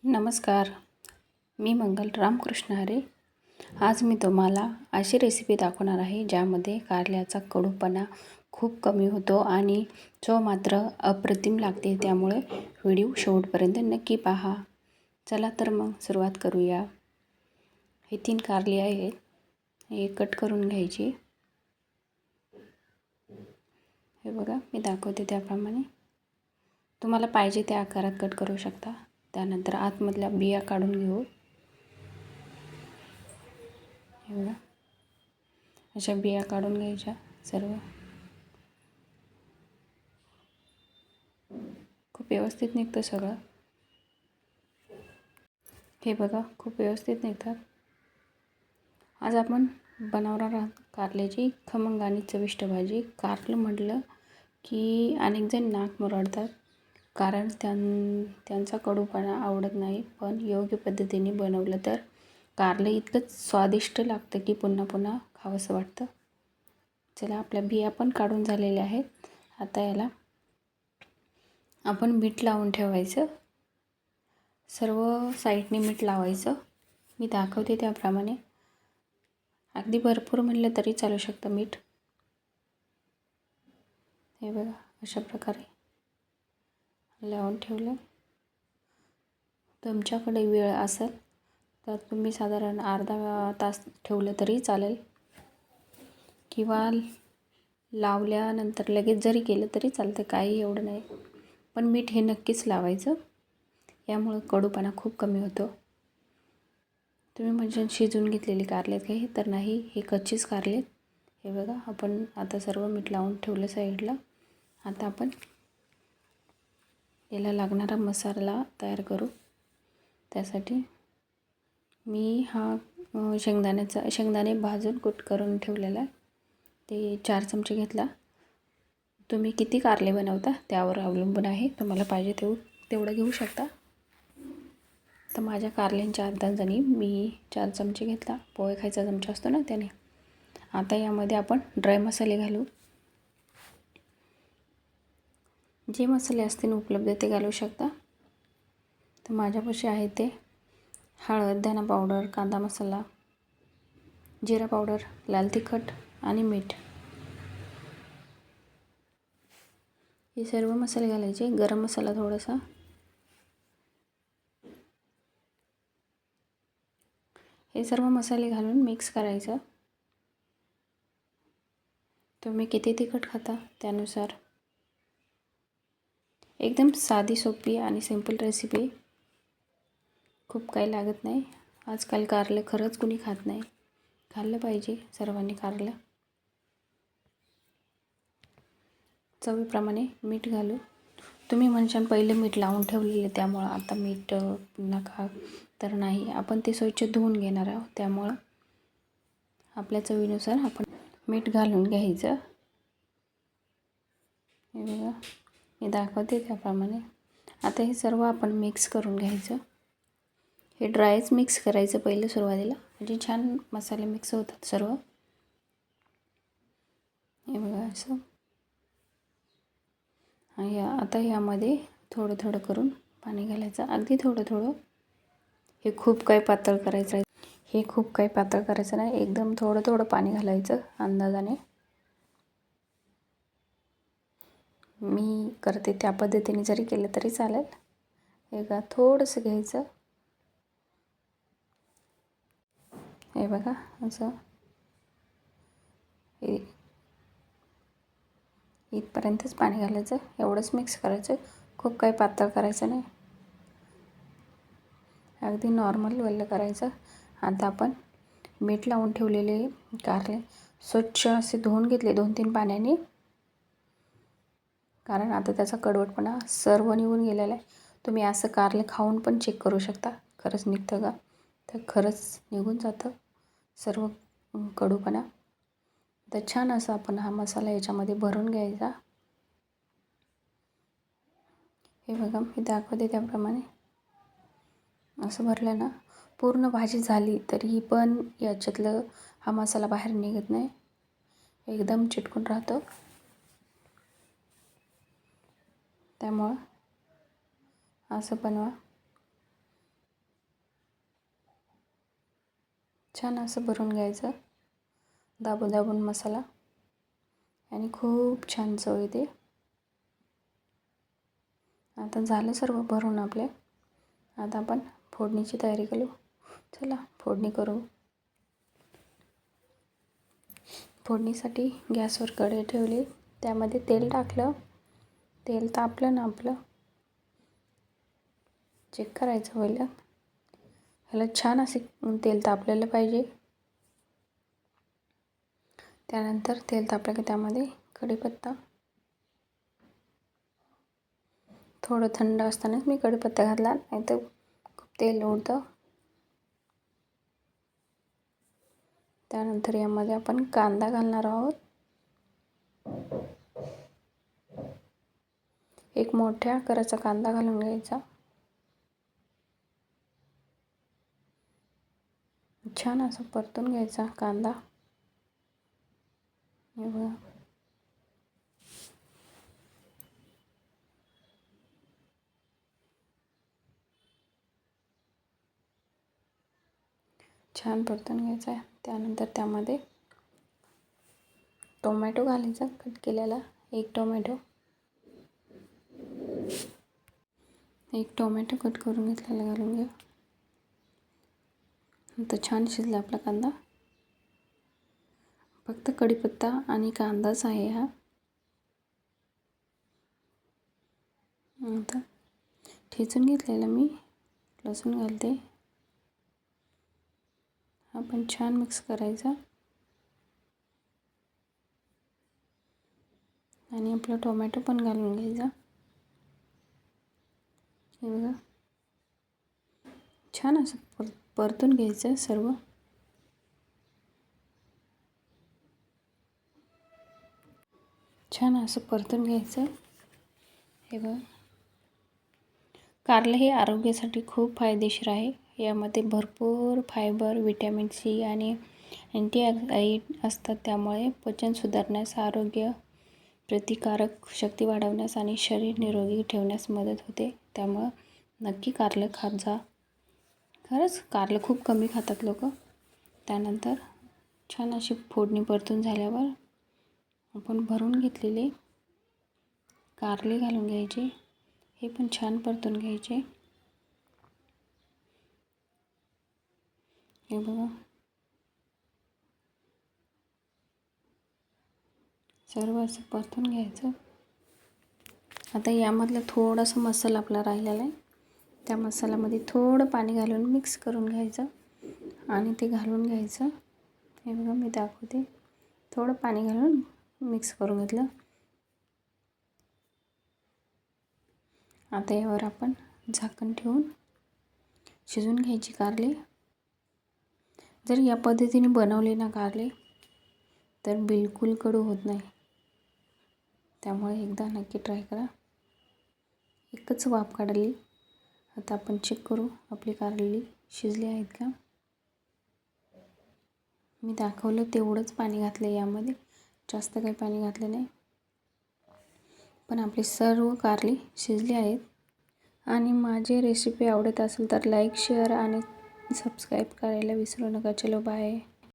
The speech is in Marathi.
नमस्कार. मी मंगल रामकृष्ण हरे. आज मी तुम्हाला अशी रेसिपी दाखवणार आहे ज्यामध्ये कारल्याचा कडूपणा खूप कमी होतो आणि चव मात्र अप्रतिम लागते. त्यामुळे व्हिडिओ शेवटपर्यंत नक्की पहा. चला तर मग सुरुवात करूया. हे 3 कारली आहेत. हे कट करून घ्यायची. हे बघा मी दाखवते त्याप्रमाणे तुम्हाला पाहिजे त्या आकारात कट करू शकता. त्यानंतर आतमधल्या बिया काढून घेऊ. हे बघा अशा बिया काढून घ्यायच्या सर्व. खूप व्यवस्थित निघतं सगळं. हे बघा खूप व्यवस्थित निघतात. आज आपण बनवणार आहोत कारल्याची खमंग आणि चविष्ट भाजी. कारलं म्हटलं की अनेक जण नाक मुरडतात कारण त्यांचा कडूपणा आवडत नाही. पण योग्य पद्धतीने बनवलं तर कारलं इतकंच स्वादिष्ट लागतं की पुन्हा पुन्हा खावंसं वाटतं. चला आपल्या बिया पण काढून झालेल्या आहेत. आता याला आपण मीठ लावून ठेवायचं. सर्व साईडने मीठ लावायचं. मी दाखवते त्याप्रमाणे. अगदी भरपूर म्हणलं तरी चालू शकतं मीठ. हे बघा अशा प्रकारे लावून ठेवलं. तुमच्याकडे वेळ असेल तर तुम्ही साधारण अर्धा तास ठेवलं तरी चालेल किंवा लावल्यानंतर लगेच जरी केलं तरी चालतं. काही एवढं नाही. पण मीठ हे नक्कीच लावायचं. यामुळे कडूपणा खूप कमी होतो. तुम्ही म्हणजे शिजून घेतलेली कारलेत काही तर नाही, हे कच्चीच कारलेत. हे बघा आपण आता सर्व मीठ लावून ठेवलं साईडला. आता आपण याला लागणारा मसाला तयार करू. त्यासाठी मी हा शेंगदाणे भाजून कूट करून ठेवलेला आहे. ते 4 चमचे घेतला. तुम्ही किती कारले बनवता त्यावर अवलंबून आहे. तुम्हाला पाहिजे तेवढं घेऊ शकता. तर माझ्या कारल्यांच्या अंदाजाने मी 4 चमचे घेतला. पोहे खायचा चमचा असतो ना त्याने. आता यामध्ये आपण ड्राय मसाले घालू. जे मसाले असतील उपलब्ध ते घालू शकता. तर माझ्यापाशी आहे ते हळद, धना पावडर, कांदा मसाला, जिरा पावडर, लाल तिखट आणि मीठ. हे सर्व मसाले घालायचे. गरम मसाला थोडासा. हे सर्व मसाले घालून मिक्स करायचं. तुम्ही किती तिखट खाता त्यानुसार. एकदम साधी सोपी आणि सिंपल रेसिपी. खूप काही लागत नाही. आजकाल कारलं खरंच कुणी खात नाही. खाल्लं पाहिजे सर्वांनी कारलं. चवीप्रमाणे मीठ घालू. तुम्ही म्हणशाल पहिले मीठ लावून ठेवलेले त्यामुळं आता मीठ पुन्हा खा तर नाही. आपण ते स्वच्छ धुवून घेणार आहोत. त्यामुळं आपल्या चवीनुसार आपण मीठ घालून घ्यायचं. हे बघा मी दाखवते त्याप्रमाणे. आता हे सर्व आपण मिक्स करून घ्यायचं. हे ड्रायच मिक्स करायचं पहिलं सुरुवातीला, म्हणजे छान मसाले मिक्स होतात सर्व. हे बघा असं. आता यामध्ये थोडं थोडं करून पाणी घालायचं. अगदी थोडं थोडं. हे खूप काही पातळ करायचं आहे. नाही. एकदम थोडं थोडं पाणी घालायचं अंदाजाने. मी करते त्या पद्धतीने जरी केलं तरी चालेल. हे बघा थोडंसं घ्यायचं. हे बघा असं इथपर्यंतच पाणी घालायचं. एवढंच मिक्स करायचं. खूप काही पातळ करायचं नाही. अगदी नॉर्मल वेल्लं करायचं. आता आपण मीठ लावून ठेवलेले कारले स्वच्छ असे धुवून घेतले 2-3 पाण्याने. कारण आता त्याचा कडवटपणा सर्व निघून गेलेला आहे. तुम्ही असं कारले खाऊन पण चेक करू शकता खरंच निघतं का. तर खरंच निघून जातं सर्व कडूपणा. तर छान असा आपण हा मसाला याच्यामध्ये भरून घ्यायचा. हे बघा मी दाखवते त्याप्रमाणे. असं भरलं ना पूर्ण भाजी झाली तरी पण याच्यातलं हा मसाला बाहेर निघत नाही. एकदम चिटकून राहतो. त्यामुळं असं बनवा. छान असं भरून घ्यायचं, दाबून दाबून मसाला, आणि खूप छान चव येते. आता झालं सर्व भरून आपले. आता आपण फोडणीची तयारी करू. चला फोडणी करू. फोडणीसाठी गॅसवर कढई ठेवली, त्यामध्ये तेल टाकलं. तेल तापलं ना आपलं, चेक करायचं पहिलं. ह्याला छान असे तेल तापलेलं पाहिजे. त्यानंतर तेल तापलं की त्यामध्ये कढीपत्ता, थोडं थंड असतानाच मी कढीपत्ता घातला, नाही तर खूप तेल उडतं. त्यानंतर यामध्ये आपण कांदा घालणार आहोत. एक मोठ्या आकाराचा कांदा घालून घ्यायचा. छान असं परतून घ्यायचा कांदा. हे बघा, छान परतून घ्यायचा आहे. त्यानंतर त्यामध्ये टोमॅटो घालायचा, कट केलेला. एक टोमॅटो कट करून घेतलेला घालून घ्या. नंतर छान शिजला आपला कांदा. फक्त कढीपत्ता आणि कांदाच आहे हा. आता ठेचून घेतलेला मी लसूण घालते. हा पण छान मिक्स करायचा. आणि आपला टोमॅटो पण घालून घ्यायचा. हे बघा, छान असं परतून घ्यायचं सर्व. छान असं परतून घ्यायचं. हे बघा, कारले हे आरोग्यासाठी खूप फायदेशीर आहे. यामध्ये भरपूर फायबर, व्हिटॅमिन सी आणि अँटीऑक्सिडंट असतात. त्यामुळे पचन सुधारण्यास, आरोग्य, प्रतिकारक शक्ती वाढवण्यास आणि शरीर निरोगी ठेवण्यास मदत होते. त्यामुळं नक्की कारलं खात जा. खरंच कारलं खूप कमी खातात लोक. त्यानंतर छान अशी फोडणी परतून झाल्यावर आपण भरून घेतलेले कारले घालून घ्यायचे. हे पण छान परतून घ्यायचे. हे बघा, सर्व असं परतून घ्यायचं. आता यामधला थोडासा मसाला आपला राहिलेला आहे, त्या मसाल्यामध्ये थोडं पाणी घालून मिक्स करून घ्यायचं आणि ते घालून घ्यायचं. हे बघा, मी दाखवते. थोडं पाणी घालून मिक्स करून घेतलं. आता यावर आपण झाकण ठेवून शिजवून घ्यायची कारले. जर या पद्धतीने बनवले ना कारले, तर बिलकुल कडू होत नाही. त्यामुळे एकदा नक्की ट्राय करा. एकच वाफ काढली. आता आपण चेक करू आपली कारली शिजली आहेत का. मी दाखवलं तेवढंच पाणी घातलं यामध्ये, जास्त काही पाणी घातलं नाही. पण आपली सर्व कारली शिजली आहेत. आणि माझी रेसिपी आवडत असेल तर लाईक, शेअर आणि सबस्क्राईब करायला विसरू नका. चलो बाय.